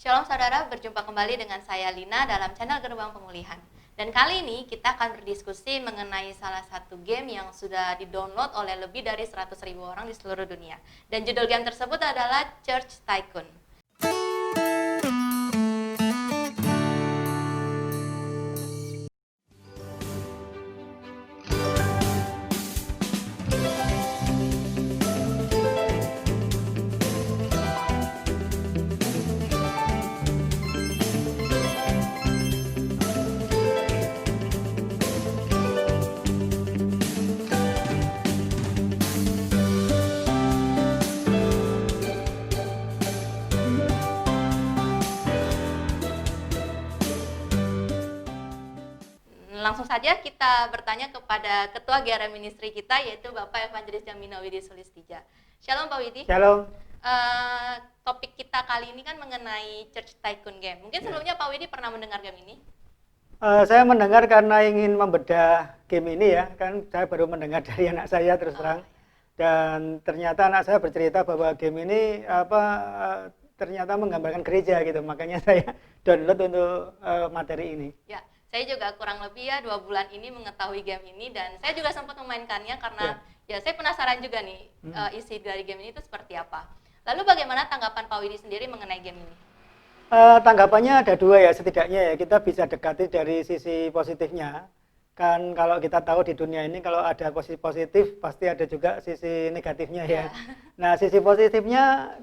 Shalom saudara, berjumpa kembali dengan saya Lina dalam channel Gerbang Pemulihan. Dan kali ini kita akan berdiskusi mengenai salah satu game yang sudah di-download oleh lebih dari 100.000 orang di seluruh dunia. Dan judul game tersebut adalah Church Tycoon. Langsung saja kita bertanya kepada Ketua GRM Ministry kita, yaitu Bapak Evangelis Jamino Widi Sulistija. Shalom Pak Widi. Shalom. Topik kita kali ini kan mengenai Church Tycoon game. Mungkin sebelumnya Pak Widi pernah mendengar game ini? Saya mendengar karena ingin membedah game ini ya, kan saya baru mendengar dari anak saya terus terang. Dan ternyata anak saya bercerita bahwa game ini ternyata menggambarkan gereja gitu, makanya saya download untuk materi ini. Ya, saya juga kurang lebih 2 bulan ini mengetahui game ini dan saya juga sempat memainkannya karena ya saya penasaran juga nih isi dari game ini itu seperti apa. Lalu bagaimana tanggapan Pak Widi sendiri mengenai game ini? Tanggapannya ada dua ya setidaknya ya, kita bisa dekati dari sisi positifnya. Kan kalau kita tahu di dunia ini kalau ada sisi positif pasti ada juga sisi negatifnya ya. Nah sisi positifnya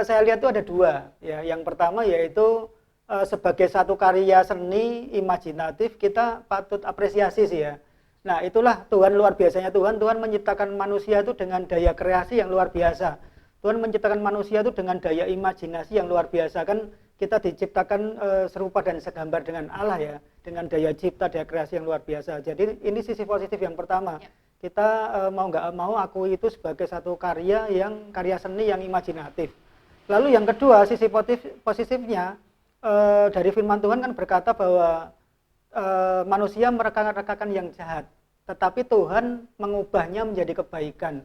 saya lihat itu ada dua ya. Yang pertama yaitu sebagai satu karya seni imajinatif kita patut apresiasi sih ya. Nah itulah Tuhan luar biasanya Tuhan menciptakan manusia itu dengan daya kreasi yang luar biasa. Tuhan menciptakan manusia itu dengan daya imajinasi yang luar biasa. Kan kita diciptakan serupa dan segambar dengan Allah ya, dengan daya cipta, daya kreasi yang luar biasa. Jadi ini sisi positif yang pertama. Kita mau nggak mau akui itu sebagai satu karya seni yang imajinatif. Lalu yang kedua sisi positifnya dari firman Tuhan kan berkata bahwa manusia mereka-rekakan yang jahat, tetapi Tuhan mengubahnya menjadi kebaikan.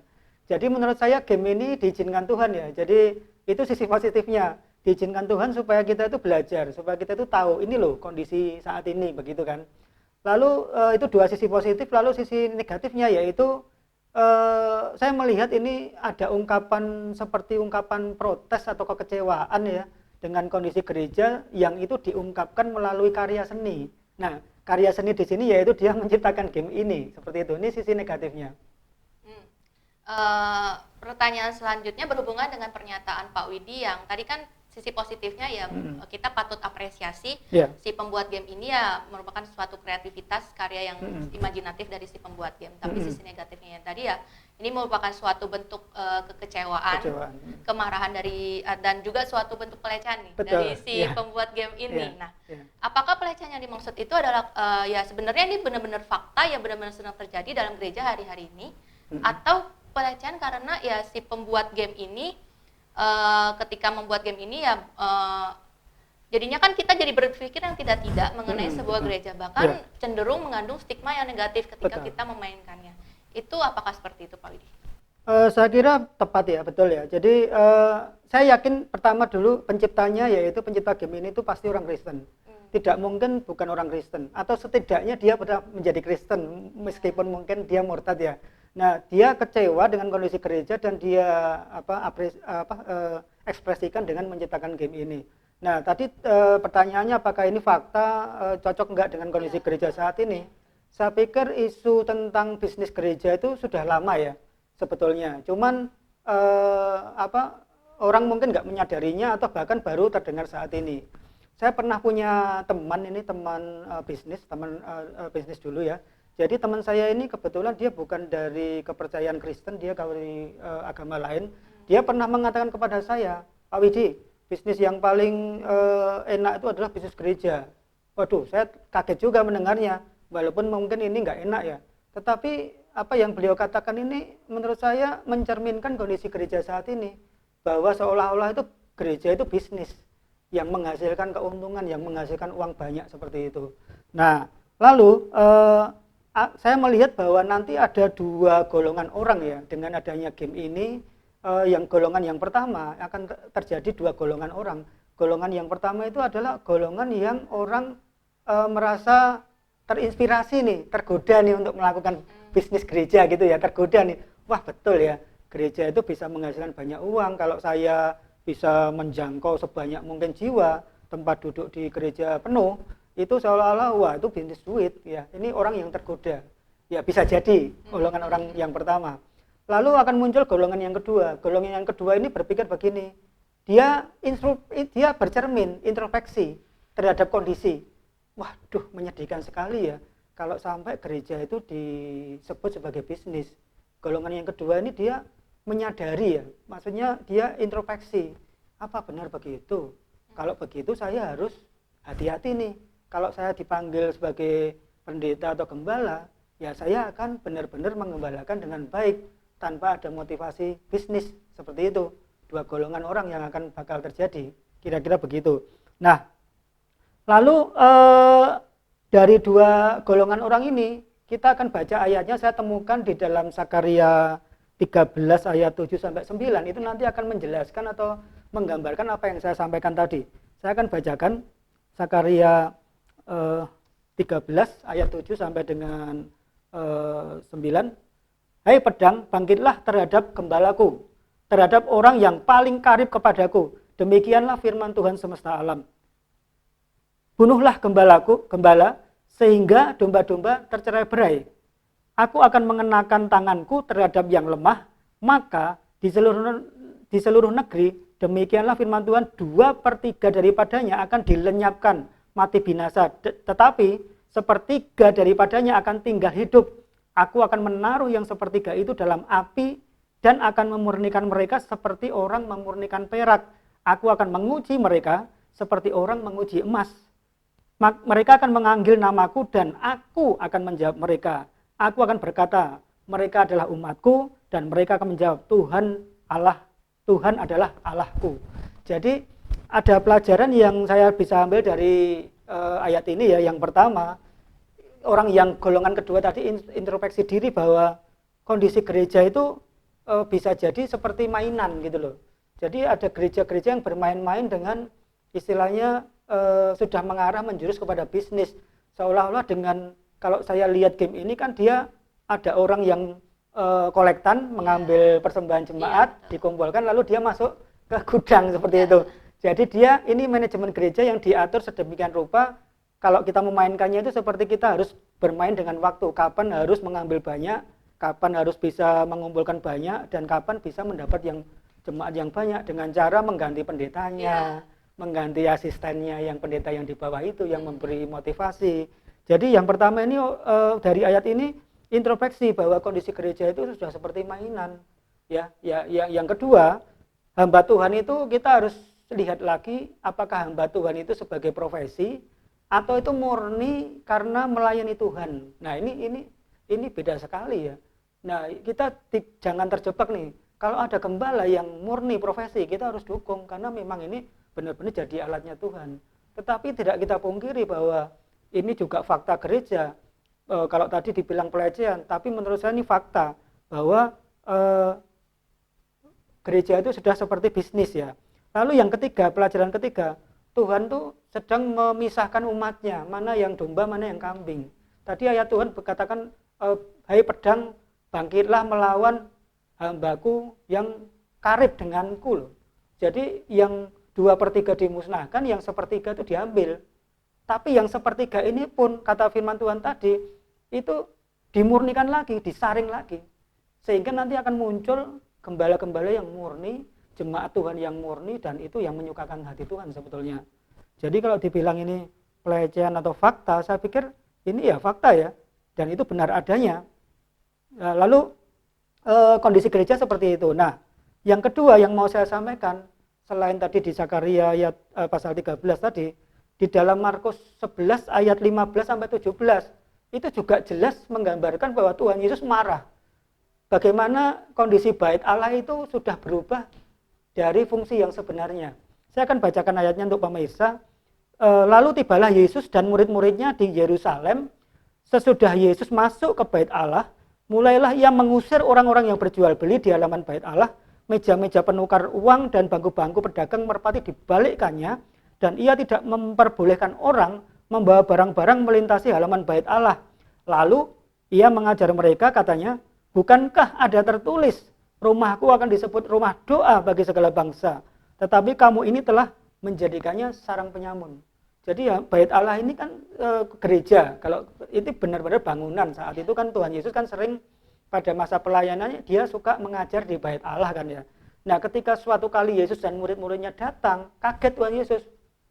Jadi menurut saya game ini diizinkan Tuhan ya. Jadi itu sisi positifnya. Diizinkan Tuhan supaya kita itu belajar, supaya kita itu tahu ini loh kondisi saat ini begitu kan. Lalu itu dua sisi positif, lalu sisi negatifnya yaitu saya melihat ini ada ungkapan seperti ungkapan protes atau kekecewaan ya dengan kondisi gereja yang itu diungkapkan melalui karya seni. Nah, karya seni di sini yaitu dia menciptakan game ini, seperti itu. Ini sisi negatifnya. Pertanyaan selanjutnya berhubungan dengan pernyataan Pak Widi yang tadi kan sisi positifnya ya kita patut apresiasi si pembuat game ini ya merupakan suatu kreativitas karya yang imajinatif dari si pembuat game. Tapi sisi negatifnya yang tadi ya ini merupakan suatu bentuk kekecewaan, kemarahan dari dan juga suatu bentuk pelecehan nih dari si pembuat game ini. Nah, apakah pelecehan yang dimaksud itu adalah ya sebenarnya ini benar-benar fakta yang benar-benar sedang terjadi dalam gereja hari-hari ini atau pelecehan karena ya si pembuat game ini ketika membuat game ini ya jadinya kan kita jadi berpikir yang tidak-tidak mengenai sebuah gereja, bahkan cenderung mengandung stigma yang negatif ketika kita memainkannya. Itu apakah seperti itu Pak Widi? Saya kira tepat ya, betul ya. Jadi saya yakin pertama dulu penciptanya yaitu pencipta game ini itu pasti orang Kristen. Tidak mungkin bukan orang Kristen, atau setidaknya dia pernah menjadi Kristen meskipun mungkin dia murtad ya. Nah, dia kecewa dengan kondisi gereja dan dia ekspresikan dengan menciptakan game ini. Nah, tadi pertanyaannya apakah ini fakta cocok enggak dengan kondisi gereja saat ini? Saya pikir isu tentang bisnis gereja itu sudah lama ya sebetulnya. Cuman orang mungkin enggak menyadarinya atau bahkan baru terdengar saat ini. Saya pernah punya teman bisnis dulu ya. Jadi teman saya ini kebetulan dia bukan dari kepercayaan Kristen, dia dari agama lain. Dia pernah mengatakan kepada saya, Pak Widi, bisnis yang paling enak itu adalah bisnis gereja. Waduh, saya kaget juga mendengarnya, walaupun mungkin ini nggak enak ya. Tetapi apa yang beliau katakan ini menurut saya mencerminkan kondisi gereja saat ini. Bahwa seolah-olah itu gereja itu bisnis yang menghasilkan keuntungan, yang menghasilkan uang banyak seperti itu. Nah, lalu saya melihat bahwa nanti ada dua golongan orang ya dengan adanya game ini. Yang golongan yang pertama akan terjadi dua golongan orang. Golongan yang pertama itu adalah golongan yang orang merasa terinspirasi nih, tergoda nih untuk melakukan bisnis gereja gitu ya, tergoda nih. Wah, betul ya, gereja itu bisa menghasilkan banyak uang kalau saya bisa menjangkau sebanyak mungkin jiwa, tempat duduk di gereja penuh, itu seolah-olah wah itu bisnis duit ya. Ini orang yang tergoda. Ya bisa jadi golongan orang yang pertama. Lalu akan muncul golongan yang kedua. Golongan yang kedua ini berpikir begini. Dia bercermin, introspeksi terhadap kondisi. Waduh, menyedihkan sekali ya kalau sampai gereja itu disebut sebagai bisnis. Golongan yang kedua ini dia menyadari ya, maksudnya dia introspeksi. Apa benar begitu? Kalau begitu saya harus hati-hati nih. Kalau saya dipanggil sebagai pendeta atau gembala, ya saya akan benar-benar mengembalakan dengan baik tanpa ada motivasi bisnis seperti itu. Dua golongan orang yang akan bakal terjadi, kira-kira begitu. Nah, lalu dari dua golongan orang ini kita akan baca ayatnya. Saya temukan di dalam Sakarya 13 ayat 7 sampai 9. Itu nanti akan menjelaskan atau menggambarkan apa yang saya sampaikan tadi. Saya akan bacakan Sakarya 13 ayat 7 sampai dengan 9. Hai pedang, bangkitlah terhadap gembalaku, terhadap orang yang paling karib kepadaku. Demikianlah firman Tuhan semesta alam. Bunuhlah gembala, sehingga domba-domba tercerai-berai. Aku akan mengenakan tanganku terhadap yang lemah, maka di seluruh negeri, demikianlah firman Tuhan, 2/3 daripadanya akan dilenyapkan, mati binasa. Tetapi sepertiga daripadanya akan tinggal hidup. Aku akan menaruh yang sepertiga itu dalam api dan akan memurnikan mereka seperti orang memurnikan perak. Aku akan menguji mereka seperti orang menguji emas. Mereka akan memanggil namaku dan aku akan menjawab mereka. Aku akan berkata, mereka adalah umatku, dan mereka akan menjawab, Tuhan adalah Allahku. Jadi ada pelajaran yang saya bisa ambil dari ayat ini ya. Yang pertama, orang yang golongan kedua tadi introspeksi diri bahwa kondisi gereja itu bisa jadi seperti mainan gitu loh. Jadi ada gereja-gereja yang bermain-main dengan istilahnya sudah mengarah menjurus kepada bisnis. Seolah-olah dengan, kalau saya lihat game ini kan dia ada orang yang kolektan, mengambil persembahan jemaat, dikumpulkan lalu dia masuk ke gudang seperti itu. Jadi dia ini manajemen gereja yang diatur sedemikian rupa. Kalau kita memainkannya itu seperti kita harus bermain dengan waktu, kapan harus mengambil banyak, kapan harus bisa mengumpulkan banyak, dan kapan bisa mendapat yang jemaat yang banyak dengan cara mengganti pendetanya, mengganti asistennya yang pendeta yang di bawah itu yang memberi motivasi. Jadi yang pertama ini dari ayat ini introspeksi bahwa kondisi gereja itu sudah seperti mainan. Yang kedua, hamba Tuhan itu kita harus lihat lagi apakah hamba Tuhan itu sebagai profesi atau itu murni karena melayani Tuhan. Nah, ini beda sekali ya. Nah, kita jangan terjebak nih. Kalau ada gembala yang murni profesi, kita harus dukung karena memang ini benar-benar jadi alatnya Tuhan. Tetapi tidak kita pungkiri bahwa ini juga fakta gereja. Kalau tadi dibilang pelecehan, tapi menurut saya ini fakta bahwa gereja itu sudah seperti bisnis ya. Lalu yang ketiga, pelajaran ketiga, Tuhan tuh sedang memisahkan umatnya, mana yang domba, mana yang kambing. Tadi ayat Tuhan berkatakan, hai pedang, bangkitlah melawan hambaku yang karib denganku. Jadi yang 2/3 dimusnahkan, yang 1/3 itu diambil. Tapi yang 1/3 ini pun, kata firman Tuhan tadi, itu dimurnikan lagi, disaring lagi. Sehingga nanti akan muncul gembala-gembala yang murni, jemaat Tuhan yang murni, dan itu yang menyukakan hati Tuhan sebetulnya. Jadi kalau dibilang ini pelecehan atau fakta, saya pikir ini ya fakta ya, dan itu benar adanya. Lalu kondisi gereja seperti itu. Nah, yang kedua yang mau saya sampaikan, selain tadi di Sakarya ayat pasal 13 tadi, di dalam Markus 11 ayat 15 sampai 17, itu juga jelas menggambarkan bahwa Tuhan Yesus marah. Bagaimana kondisi bait Allah itu sudah berubah dari fungsi yang sebenarnya. Saya akan bacakan ayatnya untuk pemirsa. Lalu tibalah Yesus dan murid-muridnya di Yerusalem. Sesudah Yesus masuk ke bait Allah, mulailah ia mengusir orang-orang yang berjual beli di halaman bait Allah, meja-meja penukar uang dan bangku-bangku pedagang merpati dibalikkannya, dan ia tidak memperbolehkan orang membawa barang-barang melintasi halaman bait Allah. Lalu ia mengajar mereka, katanya, bukankah ada tertulis, rumahku akan disebut rumah doa bagi segala bangsa, tetapi kamu ini telah menjadikannya sarang penyamun. Jadi ya bait Allah ini kan gereja, kalau itu benar-benar bangunan. Saat itu kan Tuhan Yesus kan sering pada masa pelayanannya dia suka mengajar di bait Allah kan ya. Nah ketika suatu kali Yesus dan murid-muridnya datang, kaget Tuhan Yesus.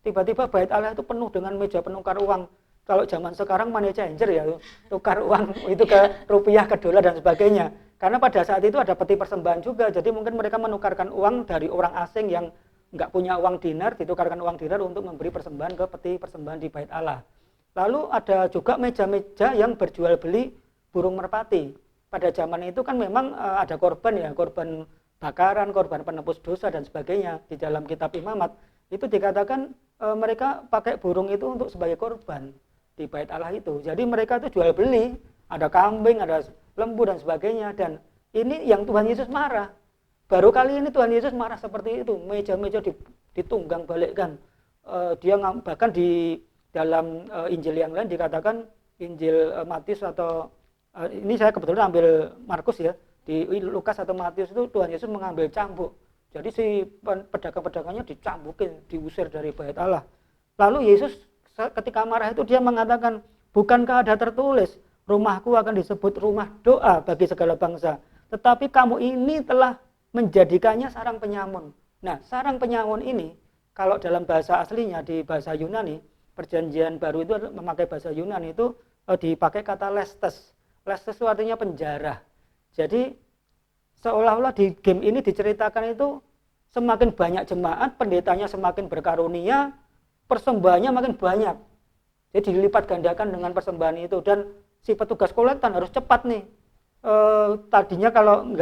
Tiba-tiba bait Allah itu penuh dengan meja penukar uang. Kalau zaman sekarang money changer ya, tukar uang itu ke rupiah, ke dolar dan sebagainya. Karena pada saat itu ada peti persembahan juga, jadi mungkin mereka menukarkan uang dari orang asing yang nggak punya uang dinar, ditukarkan uang dinar untuk memberi persembahan ke peti persembahan di bait Allah. Lalu ada juga meja-meja yang berjual beli burung merpati. Pada zaman itu kan memang ada korban ya, korban bakaran, korban penebus dosa dan sebagainya. Di dalam kitab Imamat itu dikatakan mereka pakai burung itu untuk sebagai korban di bait Allah itu. Jadi mereka itu jual beli, ada kambing, ada lembu dan sebagainya. Dan ini yang Tuhan Yesus marah. Baru kali ini Tuhan Yesus marah seperti itu. Meja-meja ditunggang balikkan. Dia bahkan di dalam Injil yang lain dikatakan, Injil Matius atau ini saya kebetulan ambil Markus ya. Di Lukas atau Matius itu Tuhan Yesus mengambil cambuk. Jadi si pedagang-pedagangnya dicambukin, diusir dari bait Allah. Lalu Yesus ketika marah itu dia mengatakan, bukankah ada tertulis, rumahku akan disebut rumah doa bagi segala bangsa, tetapi kamu ini telah menjadikannya sarang penyamun. Nah, sarang penyamun ini, kalau dalam bahasa aslinya di bahasa Yunani, perjanjian baru itu memakai bahasa Yunani itu dipakai kata lestes. Lestes itu artinya penjara. Jadi seolah-olah di game ini diceritakan itu semakin banyak jemaat, pendetanya semakin berkarunia, persembahannya makin banyak. Jadi dilipat gandakan dengan persembahan itu, dan si petugas kolektan harus cepat nih. Tadinya kalau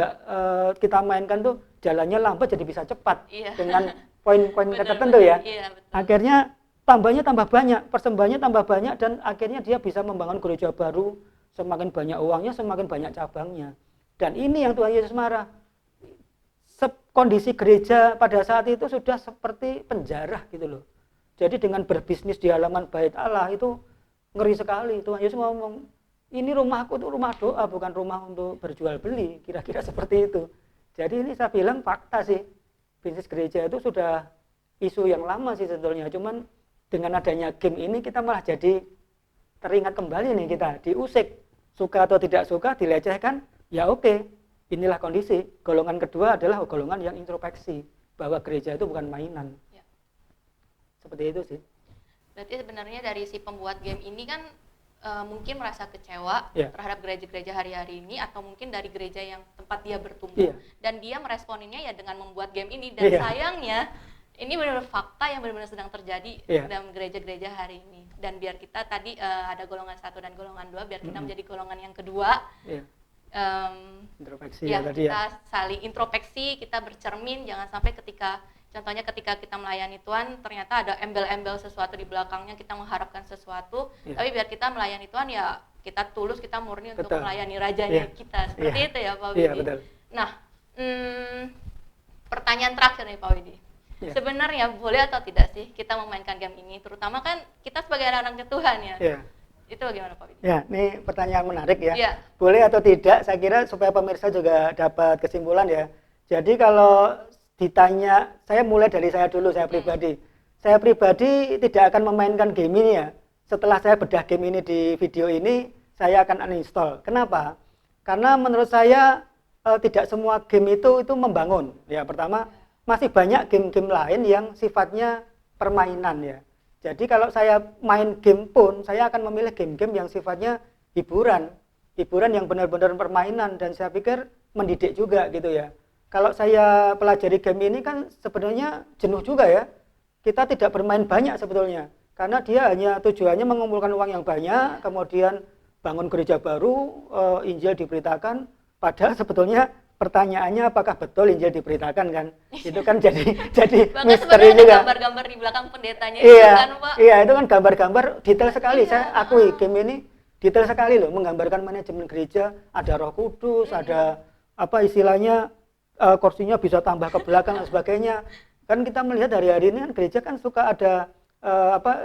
kita mainkan tuh jalannya lambat jadi bisa cepat dengan poin-poin tertentu ya. Akhirnya tambahnya tambah banyak, persembahannya tambah banyak, dan akhirnya dia bisa membangun gereja baru. Semakin banyak uangnya, semakin banyak cabangnya. Dan ini yang Tuhan Yesus marah. Kondisi gereja pada saat itu sudah seperti penjara gitu loh. Jadi dengan berbisnis di halaman bait Allah itu ngeri sekali. Tuhan Yesus ngomong, ini rumahku itu rumah doa, bukan rumah untuk berjual beli. Kira-kira seperti itu. Jadi ini saya bilang fakta sih. Bisnis gereja itu sudah isu yang lama sih sebetulnya. Cuman dengan adanya game ini kita malah jadi teringat kembali nih kita, diusik. Suka atau tidak suka, dilecehkan, ya oke. Inilah kondisi. Golongan kedua adalah golongan yang introspeksi. Bahwa gereja itu bukan mainan. Ya. Seperti itu sih. Berarti sebenarnya dari si pembuat game ini kan mungkin merasa kecewa terhadap gereja-gereja hari-hari ini, atau mungkin dari gereja yang tempat dia bertumbuh, dan dia meresponinya ya dengan membuat game ini. Dan sayangnya ini benar-benar fakta yang benar-benar sedang terjadi dalam gereja-gereja hari ini. Dan biar kita tadi ada golongan 1 dan golongan 2, biar kita menjadi golongan yang kedua. Introspeksi kita saling introspeksi, kita bercermin, jangan sampai contohnya ketika kita melayani Tuhan, ternyata ada embel-embel sesuatu di belakangnya, kita mengharapkan sesuatu, tapi biar kita melayani Tuhan ya kita tulus, kita murni untuk melayani Rajanya kita. Seperti itu ya Pak Widi. Nah, pertanyaan terakhir nih Pak Widi. Sebenarnya boleh atau tidak sih kita memainkan game ini, terutama kan kita sebagai anak-anak Tuhan ya. Itu bagaimana Pak Widi? Ya, ini pertanyaan menarik ya. Boleh atau tidak, saya kira supaya pemirsa juga dapat kesimpulan ya. Jadi kalau ditanya, saya mulai dari saya dulu, saya pribadi. Saya pribadi tidak akan memainkan game ini ya. Setelah saya bedah game ini di video ini, saya akan uninstall. Kenapa? Karena menurut saya tidak semua game itu membangun. Ya, pertama, masih banyak game-game lain yang sifatnya permainan ya. Jadi kalau saya main game pun, saya akan memilih game-game yang sifatnya hiburan yang benar-benar permainan, dan saya pikir mendidik juga gitu ya. Kalau saya pelajari game ini kan sebenarnya jenuh juga ya. Kita tidak bermain banyak sebetulnya, karena dia hanya tujuannya mengumpulkan uang yang banyak, kemudian bangun gereja baru, Injil diberitakan, padahal sebetulnya pertanyaannya apakah betul Injil diberitakan kan? Itu kan jadi misteri juga. Gambar-gambar di belakang pendetanya kan Pak? Iya, itu kan gambar-gambar detail sekali. Saya akui game ini detail sekali loh, menggambarkan manajemen gereja, ada Roh Kudus, ada apa istilahnya kursinya bisa tambah ke belakang dan sebagainya. Kan kita melihat hari-hari ini kan gereja kan suka ada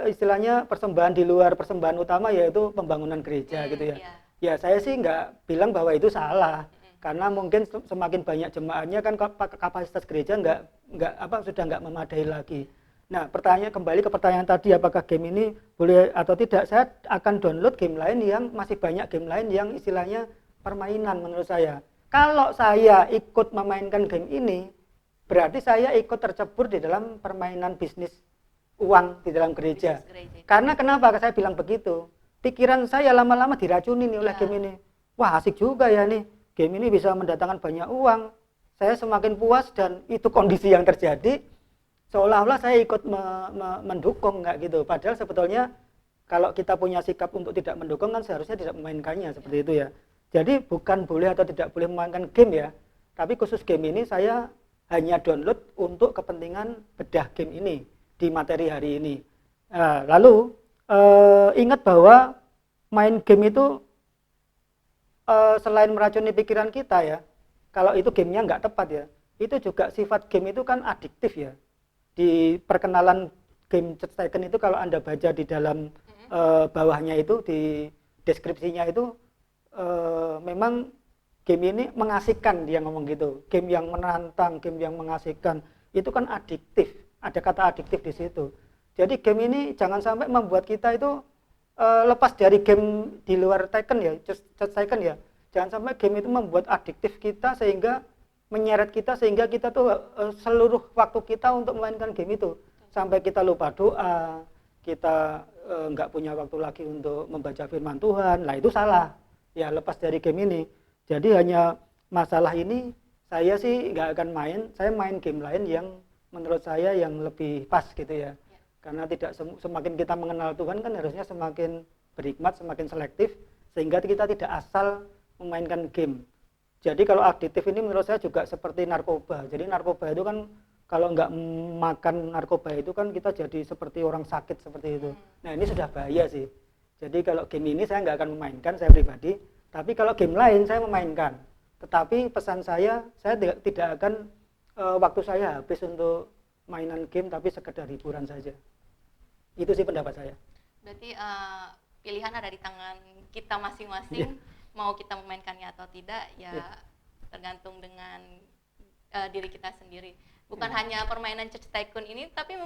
istilahnya persembahan di luar persembahan utama, yaitu pembangunan gereja gitu ya. Ya saya sih nggak bilang bahwa itu salah, karena mungkin semakin banyak jemaatnya kan kapasitas gereja sudah nggak memadai lagi. Nah, kembali ke pertanyaan tadi, apakah game ini boleh atau tidak? Saya akan download game lain yang masih banyak game lain yang istilahnya permainan menurut saya. Kalau saya ikut memainkan game ini, berarti saya ikut tercebur di dalam permainan bisnis uang di dalam gereja. Karena kenapa saya bilang begitu? Pikiran saya lama-lama diracuni nih oleh game ini. Wah, asik juga ya nih. Game ini bisa mendatangkan banyak uang. Saya semakin puas dan itu kondisi yang terjadi. Seolah-olah saya ikut mendukung, nggak gitu. Padahal sebetulnya kalau kita punya sikap untuk tidak mendukung kan seharusnya tidak memainkannya seperti itu ya. Jadi bukan boleh atau tidak boleh memainkan game ya. Tapi khusus game ini saya hanya download untuk kepentingan bedah game ini di materi hari ini. Lalu ingat bahwa main game itu selain meracuni pikiran kita ya, kalau itu gamenya nggak tepat ya, itu juga sifat game itu kan adiktif ya. Di perkenalan game Church Tycoon itu kalau Anda baca di dalam bawahnya itu di deskripsinya itu memang game ini mengasihkan, dia ngomong gitu. Game yang menantang, game yang mengasihkan itu kan adiktif. Ada kata adiktif di situ. Jadi game ini jangan sampai membuat kita itu lepas dari game di luar Tycoon ya, Church Tycoon ya. Jangan sampai game itu membuat adiktif kita sehingga menyeret kita sehingga kita tuh seluruh waktu kita untuk memainkan game itu sampai kita lupa doa, kita nggak punya waktu lagi untuk membaca firman Tuhan. Lah itu salah ya, lepas dari game ini. Jadi hanya masalah ini saya sih nggak akan main, saya main game lain yang menurut saya yang lebih pas gitu ya. Karena tidak semakin kita mengenal Tuhan kan harusnya semakin berhikmat, semakin selektif sehingga kita tidak asal memainkan game. Jadi kalau adiktif ini menurut saya juga seperti narkoba. Jadi narkoba itu kan kalau nggak makan narkoba itu kan kita jadi seperti orang sakit seperti itu. Nah ini sudah bahaya sih. Jadi kalau game ini saya nggak akan memainkan saya pribadi. Tapi kalau game lain saya memainkan. Tetapi pesan saya tidak akan waktu saya habis untuk mainan game tapi sekedar hiburan saja. Itu sih pendapat saya. Berarti pilihan ada di tangan kita masing-masing. Mau kita memainkannya atau tidak ya tergantung dengan diri kita sendiri. Bukan hanya permainan Church Tycoon ini, tapi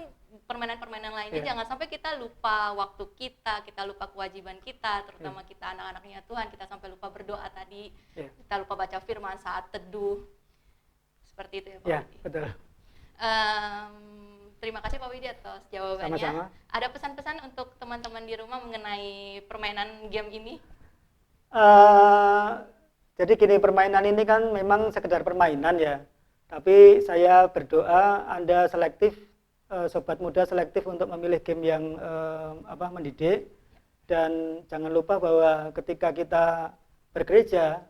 permainan-permainan lainnya jangan sampai kita lupa waktu kita lupa kewajiban kita, terutama kita anak-anaknya Tuhan, kita sampai lupa berdoa tadi, kita lupa baca firman saat teduh. Seperti itu ya Pak Widi. Betul. Terima kasih Pak Widi atas jawabannya. Sama-sama. Ada pesan-pesan untuk teman-teman di rumah mengenai permainan game ini? Jadi gini, permainan ini kan memang sekedar permainan ya. Tapi saya berdoa Anda selektif, sobat muda selektif untuk memilih game yang mendidik. Dan jangan lupa bahwa ketika kita bergereja,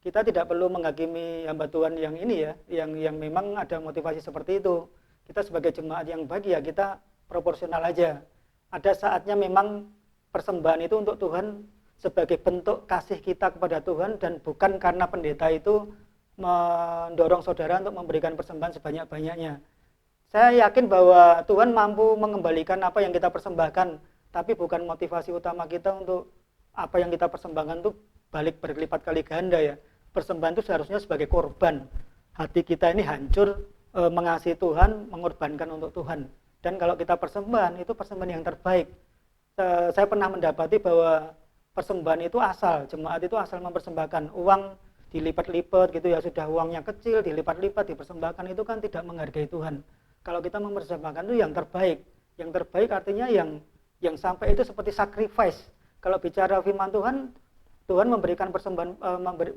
kita tidak perlu menghakimi hamba Tuhan yang ini ya, yang memang ada motivasi seperti itu. Kita sebagai jemaat yang baik ya kita proporsional aja. Ada saatnya memang persembahan itu untuk Tuhan sebagai bentuk kasih kita kepada Tuhan dan bukan karena pendeta itu mendorong saudara untuk memberikan persembahan sebanyak-banyaknya. Saya yakin bahwa Tuhan mampu mengembalikan apa yang kita persembahkan, tapi bukan motivasi utama kita untuk apa yang kita persembahkan itu balik berlipat kali ganda ya. Persembahan itu seharusnya sebagai korban. Hati kita ini hancur mengasihi Tuhan, mengorbankan untuk Tuhan. Dan kalau kita persembahan itu persembahan yang terbaik. Saya pernah mendapati bahwa persembahan itu jemaat itu asal mempersembahkan uang dilipat-lipat gitu ya, sudah uangnya kecil dilipat-lipat dipersembahkan, itu kan tidak menghargai Tuhan. Kalau kita mempersembahkan itu yang terbaik. Yang terbaik artinya yang sampai itu seperti sacrifice. Kalau bicara firman Tuhan, Tuhan memberikan persembahan,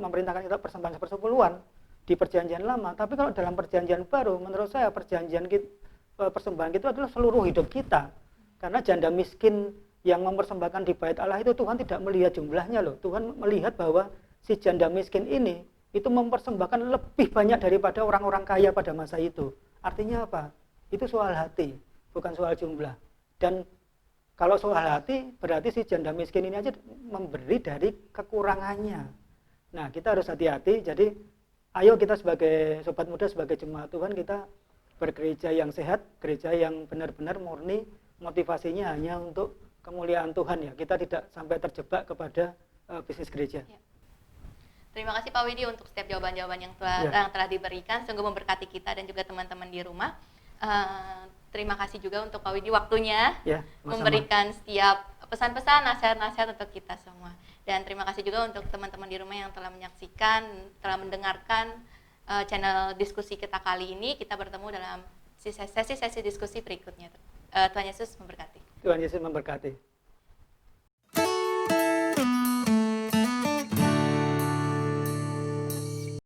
memerintahkan kita persembahan sepersepuluhan di perjanjian lama. Tapi kalau dalam perjanjian baru, menurut saya persembahan itu adalah seluruh hidup kita. Karena janda miskin yang mempersembahkan di bait Allah itu Tuhan tidak melihat jumlahnya loh. Tuhan melihat bahwa si janda miskin ini itu mempersembahkan lebih banyak daripada orang-orang kaya pada masa itu. Artinya apa? Itu soal hati, bukan soal jumlah. Dan kalau soal hati, berarti si janda miskin ini aja memberi dari kekurangannya. Nah, kita harus hati-hati. Jadi ayo kita sebagai sobat muda, sebagai jemaat Tuhan, kita bergereja yang sehat, gereja yang benar-benar murni, motivasinya hanya untuk kemuliaan Tuhan ya. Kita tidak sampai terjebak kepada bisnis gereja. Ya. Terima kasih Pak Widi untuk setiap jawaban-jawaban yang telah diberikan, sungguh memberkati kita dan juga teman-teman di rumah. Terima kasih juga untuk Pak Widi waktunya memberikan setiap pesan-pesan, nasihat-nasihat untuk kita semua. Dan terima kasih juga untuk teman-teman di rumah yang telah menyaksikan, telah mendengarkan channel diskusi kita kali ini. Kita bertemu dalam sesi diskusi berikutnya. Tuhan Yesus memberkati. Tuhan Yesus memberkati.